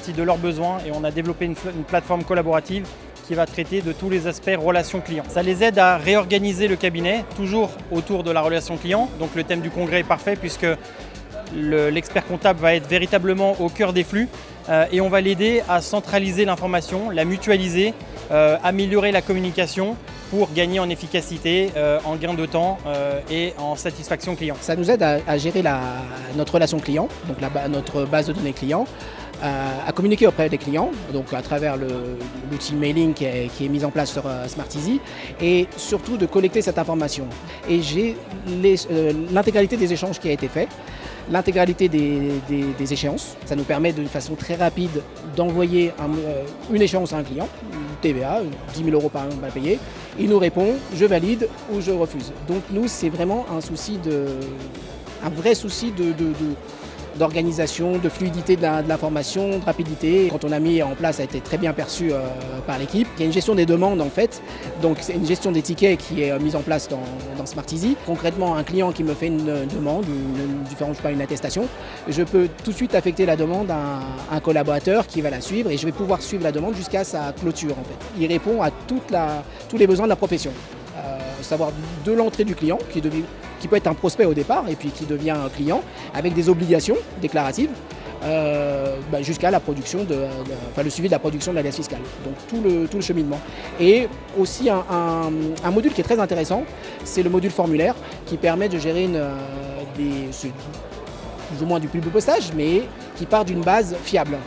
partie de leurs besoins et on a développé une plateforme collaborative qui va traiter de tous les aspects relation client. Ça les aide à réorganiser le cabinet, toujours autour de la relation client. Donc le thème du congrès est parfait puisque l'expert comptable va être véritablement au cœur des flux et on va l'aider à centraliser l'information, la mutualiser, améliorer la communication pour gagner en efficacité, en gain de temps et en satisfaction client. Ça nous aide à gérer notre relation client, donc notre base de données client, à communiquer auprès des clients, donc à travers l'outil mailing qui est mis en place sur SmartEasy, et surtout de collecter cette information. Et j'ai l'intégralité des échanges qui a été fait, l'intégralité des échéances. Ça nous permet d'une façon très rapide d'envoyer une échéance à un client, TVA, 10 000 € par an à payer. Il nous répond, je valide ou je refuse. Donc nous, c'est vraiment un vrai souci d'organisation, de fluidité de l'information, de rapidité. Quand on a mis en place, ça a été très bien perçu par l'équipe. Il y a une gestion des demandes en fait, donc c'est une gestion des tickets qui est mise en place dans SmartEasy. Concrètement, un client qui me fait une demande, une attestation, je peux tout de suite affecter la demande à un collaborateur qui va la suivre et je vais pouvoir suivre la demande jusqu'à sa clôture en fait. Il répond à tous les besoins de la profession. Savoir de l'entrée du client, qui peut être un prospect au départ et puis qui devient un client avec des obligations déclaratives jusqu'à la production le suivi de la production de l'alias fiscale. Donc tout le cheminement. Et aussi un module qui est très intéressant, c'est le module formulaire qui permet de gérer plus ou moins du publipostage, mais qui part d'une base fiable.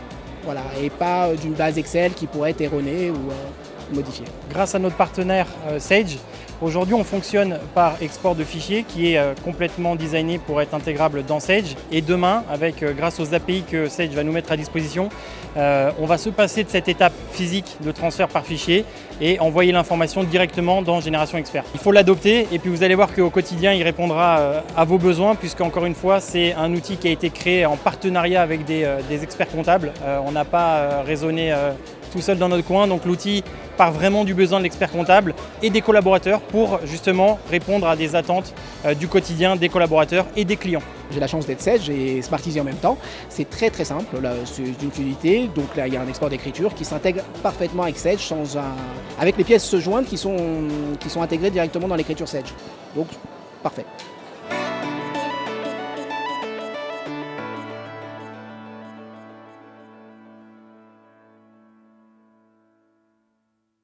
Voilà, et pas d'une base Excel qui pourrait être erronée ou modifiée. Grâce à notre partenaire Sage, aujourd'hui on fonctionne par export de fichiers qui est complètement designé pour être intégrable dans Sage. Et demain, grâce aux API que Sage va nous mettre à disposition, on va se passer de cette étape physique de transfert par fichier et envoyer l'information directement dans Génération Expert. Il faut l'adopter et puis vous allez voir qu'au quotidien il répondra à vos besoins puisque encore une fois c'est un outil qui a été créé en partenariat avec des experts comptables. On n'a pas raisonné tout seul dans notre coin, donc l'outil part vraiment du besoin de l'expert comptable et des collaborateurs pour justement répondre à des attentes du quotidien des collaborateurs et des clients. J'ai la chance d'être Sage et SmartEasy en même temps. C'est très très simple, c'est d'une fluidité. Donc là, il y a un export d'écriture qui s'intègre parfaitement avec Sage avec les pièces jointes qui sont intégrées directement dans l'écriture Sage. Donc, parfait.